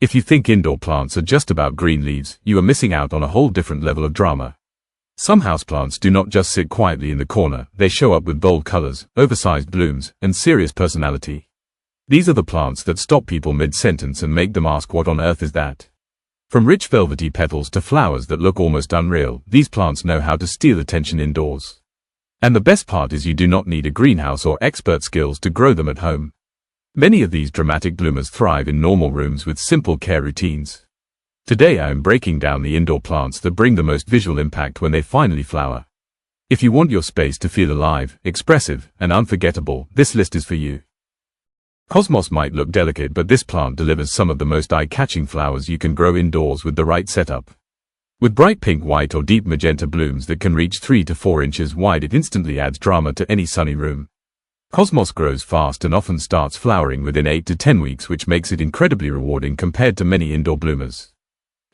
If you think indoor plants are just about green leaves, you are missing out on a whole different level of drama. Some houseplants do not just sit quietly in the corner, they show up with bold colors, oversized blooms, and serious personality. These are the plants that stop people mid-sentence and make them ask, what on earth is that? From rich velvety petals to flowers that look almost unreal, these plants know how to steal attention indoors. And the best part is you do not need a greenhouse or expert skills to grow them at home. Many of these dramatic bloomers thrive in normal rooms with simple care routines. Today I am breaking down the indoor plants that bring the most visual impact when they finally flower. If you want your space to feel alive, expressive, and unforgettable, this list is for you. Cosmos might look delicate, but this plant delivers some of the most eye-catching flowers you can grow indoors with the right setup. With bright pink, white, or deep magenta blooms that can reach 3 to 4 inches wide, it instantly adds drama to any sunny room. Cosmos grows fast and often starts flowering within 8 to 10 weeks, which makes it incredibly rewarding compared to many indoor bloomers.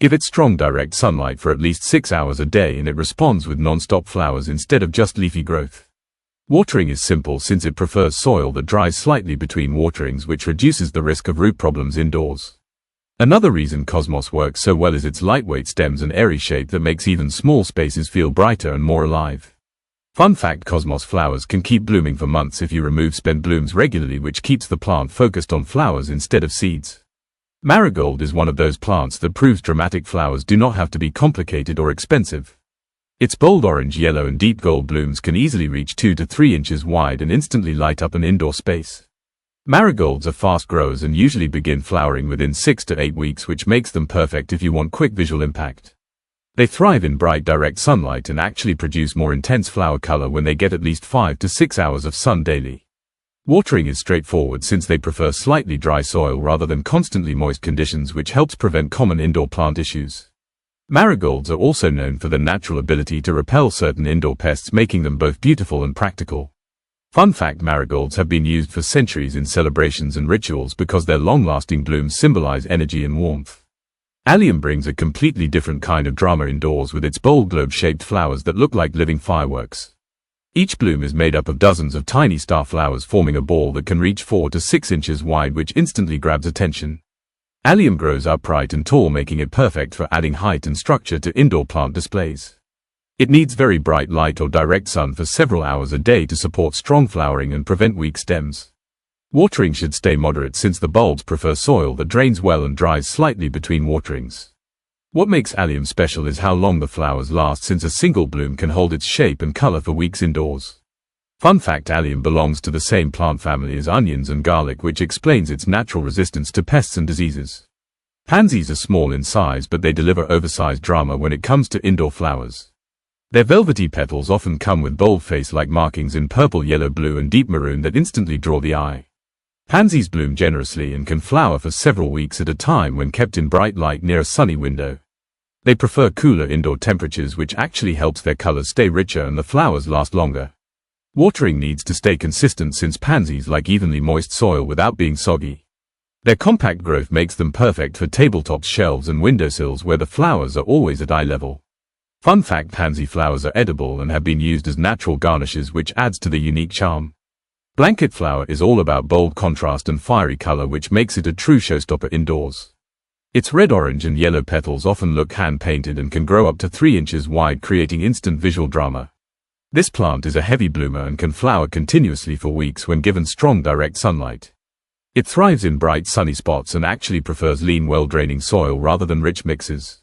Give it strong direct sunlight for at least 6 hours a day and it responds with non-stop flowers instead of just leafy growth. Watering is simple since it prefers soil that dries slightly between waterings, which reduces the risk of root problems indoors. Another reason Cosmos works so well is its lightweight stems and airy shape that makes even small spaces feel brighter and more alive. Fun fact: Cosmos flowers can keep blooming for months if you remove spent blooms regularly, which keeps the plant focused on flowers instead of seeds. Marigold is one of those plants that proves dramatic flowers do not have to be complicated or expensive. Its bold orange, yellow, and deep gold blooms can easily reach 2 to 3 inches wide and instantly light up an indoor space. Marigolds are fast growers and usually begin flowering within 6 to 8 weeks, which makes them perfect if you want quick visual impact. They thrive in bright direct sunlight and actually produce more intense flower color when they get at least 5 to 6 hours of sun daily. Watering is straightforward since they prefer slightly dry soil rather than constantly moist conditions, which helps prevent common indoor plant issues. Marigolds are also known for their natural ability to repel certain indoor pests, making them both beautiful and practical. Fun fact: marigolds have been used for centuries in celebrations and rituals because their long-lasting blooms symbolize energy and warmth. Allium brings a completely different kind of drama indoors with its bold globe-shaped flowers that look like living fireworks. Each bloom is made up of dozens of tiny star flowers forming a ball that can reach 4 to 6 inches wide, which instantly grabs attention. Allium grows upright and tall, making it perfect for adding height and structure to indoor plant displays. It needs very bright light or direct sun for several hours a day to support strong flowering and prevent weak stems. Watering should stay moderate since the bulbs prefer soil that drains well and dries slightly between waterings. What makes Allium special is how long the flowers last, since a single bloom can hold its shape and color for weeks indoors. Fun fact: Allium belongs to the same plant family as onions and garlic, which explains its natural resistance to pests and diseases. Pansies are small in size, but they deliver oversized drama when it comes to indoor flowers. Their velvety petals often come with bold face-like markings in purple, yellow, blue, and deep maroon that instantly draw the eye. Pansies bloom generously and can flower for several weeks at a time when kept in bright light near a sunny window. They prefer cooler indoor temperatures, which actually helps their colors stay richer and the flowers last longer. Watering needs to stay consistent since pansies like evenly moist soil without being soggy. Their compact growth makes them perfect for tabletops, shelves, and windowsills where the flowers are always at eye level. Fun fact: pansy flowers are edible and have been used as natural garnishes, which adds to the unique charm. Blanket flower is all about bold contrast and fiery color, which makes it a true showstopper indoors. Its red, orange, and yellow petals often look hand-painted and can grow up to 3 inches wide, creating instant visual drama. This plant is a heavy bloomer and can flower continuously for weeks when given strong direct sunlight. It thrives in bright sunny spots and actually prefers lean, well-draining soil rather than rich mixes.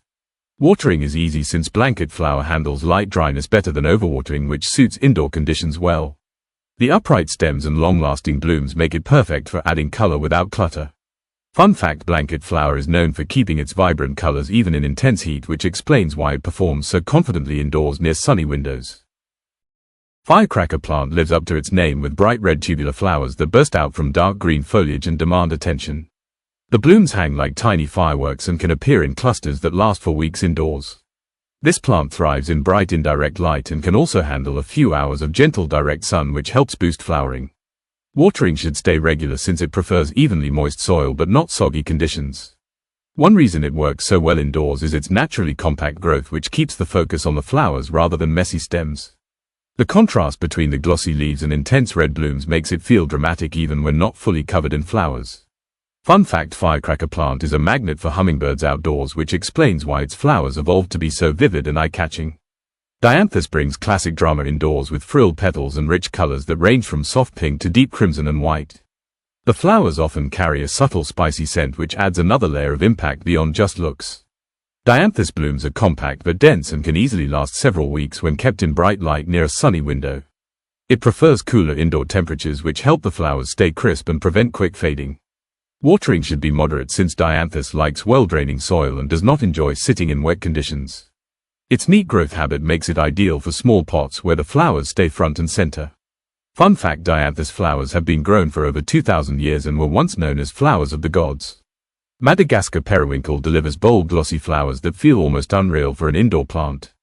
Watering is easy since blanket flower handles light dryness better than overwatering, which suits indoor conditions well. The upright stems and long-lasting blooms make it perfect for adding color without clutter. Fun fact: blanket flower is known for keeping its vibrant colors even in intense heat, which explains why it performs so confidently indoors near sunny windows. Firecracker plant lives up to its name with bright red tubular flowers that burst out from dark green foliage and demand attention. The blooms hang like tiny fireworks and can appear in clusters that last for weeks indoors. This plant thrives in bright indirect light and can also handle a few hours of gentle direct sun, which helps boost flowering. Watering should stay regular since it prefers evenly moist soil but not soggy conditions. One reason it works so well indoors is its naturally compact growth, which keeps the focus on the flowers rather than messy stems. The contrast between the glossy leaves and intense red blooms makes it feel dramatic even when not fully covered in flowers. Fun fact: Firecracker Plant is a magnet for hummingbirds outdoors, which explains why its flowers evolved to be so vivid and eye-catching. DIANTHUS brings classic drama indoors with frilled petals and rich colors that range from soft pink to deep crimson and white. The flowers often carry a subtle spicy scent which adds another layer of impact beyond just looks. DIANTHUS blooms are compact but dense and can easily last several weeks when kept in bright light near a sunny window. It prefers cooler indoor temperatures which help the flowers stay crisp and prevent quick fading. Watering should be moderate since DIANTHUS likes well-draining soil and does not enjoy sitting in wet conditions. Its neat growth habit makes it ideal for small pots where the flowers stay front and center. Fun fact: DIANTHUS flowers have been grown for over 2,000 years and were once known as flowers of the gods. Madagascar periwinkle delivers bold glossy flowers that feel almost unreal for an indoor plant.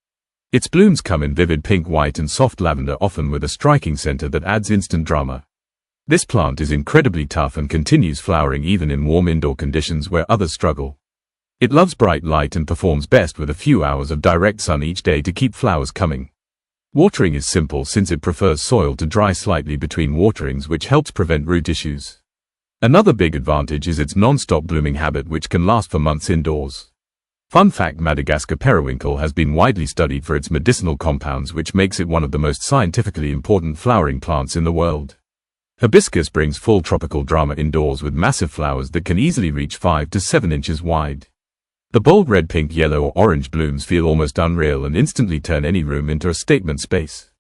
Its blooms come in vivid pink, white and soft lavender, often with a striking center that adds instant drama. This plant is incredibly tough and continues flowering even in warm indoor conditions where others struggle. It loves bright light and performs best with a few hours of direct sun each day to keep flowers coming. Watering is simple since it prefers soil to dry slightly between waterings, which helps prevent root issues. Another big advantage is its non-stop blooming habit, which can last for months indoors. Fun fact: Madagascar periwinkle has been widely studied for its medicinal compounds, which makes it one of the most scientifically important flowering plants in the world. Hibiscus brings full tropical drama indoors with massive flowers that can easily reach 5 to 7 inches wide. The bold red, pink, yellow or orange blooms feel almost unreal and instantly turn any room into a statement space.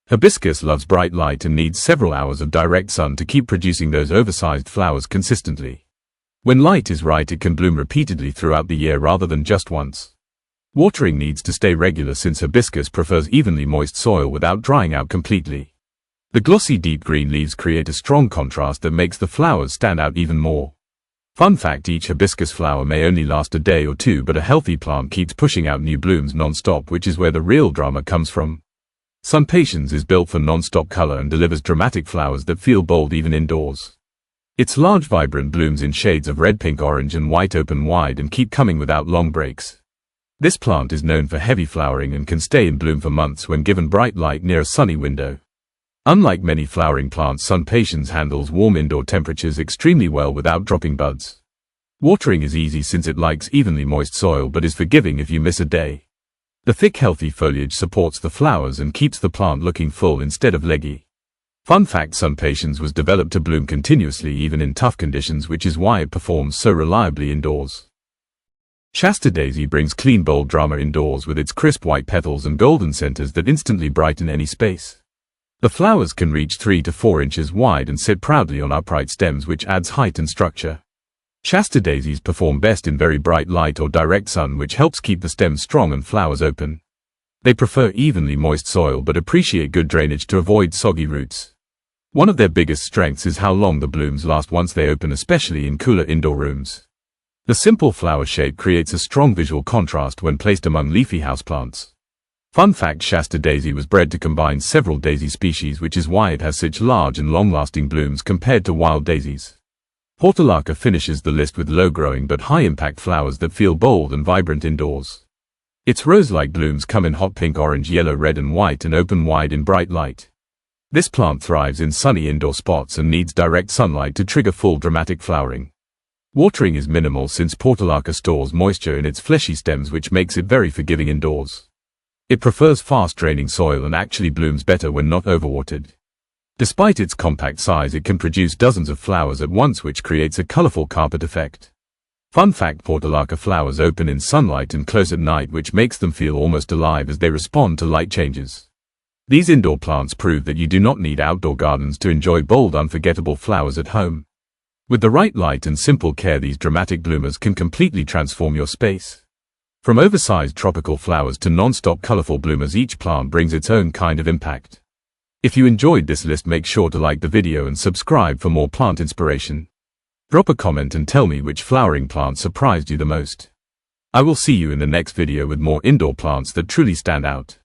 Hibiscus loves bright light and needs several hours of direct sun to keep producing those oversized flowers consistently. When light is right, it can bloom repeatedly throughout the year rather than just once. Watering needs to stay regular since hibiscus prefers evenly moist soil without drying out completely. The glossy deep green leaves create a strong contrast that makes the flowers stand out even more. Fun fact: each hibiscus flower may only last a day or two, but a healthy plant keeps pushing out new blooms non-stop, which is where the real drama comes from. SUNPATIENS is built for non-stop color and delivers dramatic flowers that feel bold even indoors. Its large vibrant blooms in shades of red, pink, orange and white open wide and keep coming without long breaks. This plant is known for heavy flowering and can stay in bloom for months when given bright light near a sunny window. Unlike many flowering plants, SUNPATIENS handles warm indoor temperatures extremely well without dropping buds. Watering is easy since it likes evenly moist soil but is forgiving if you miss a day. The thick, healthy foliage supports the flowers and keeps the plant looking full instead of leggy. Fun fact: SUNPATIENS was developed to bloom continuously even in tough conditions, which is why it performs so reliably indoors. SHASTA daisy brings clean, bold drama indoors with its crisp white petals and golden centers that instantly brighten any space. The flowers can reach 3 to 4 inches wide and sit proudly on upright stems, which adds height and structure. SHASTA daisies perform best in very bright light or direct sun, which helps keep the stems strong and flowers open. They prefer evenly moist soil but appreciate good drainage to avoid soggy roots. One of their biggest strengths is how long the blooms last once they open, especially in cooler indoor rooms. The simple flower shape creates a strong visual contrast when placed among leafy houseplants. Fun fact: SHASTA daisy was bred to combine several daisy species, which is why it has such large and long-lasting blooms compared to wild daisies. PORTULACA finishes the list with low-growing but high-impact flowers that feel bold and vibrant indoors. Its rose-like blooms come in hot pink, orange, yellow, red and white and open wide in bright light. This plant thrives in sunny indoor spots and needs direct sunlight to trigger full dramatic flowering. Watering is minimal since PORTULACA stores moisture in its fleshy stems, which makes it very forgiving indoors. It prefers fast-draining soil and actually blooms better when not overwatered. Despite its compact size, it can produce dozens of flowers at once, which creates a colorful carpet effect. Fun fact: PORTULACA flowers open in sunlight and close at night, which makes them feel almost alive as they respond to light changes. These indoor plants prove that you do not need outdoor gardens to enjoy bold, unforgettable flowers at home. With the right light and simple care, these dramatic bloomers can completely transform your space. From oversized tropical flowers to non-stop colorful bloomers, each plant brings its own kind of impact. If you enjoyed this list, make sure to like the video and subscribe for more plant inspiration. Drop a comment and tell me which flowering plant surprised you the most. I will see you in the next video with more indoor plants that truly stand out.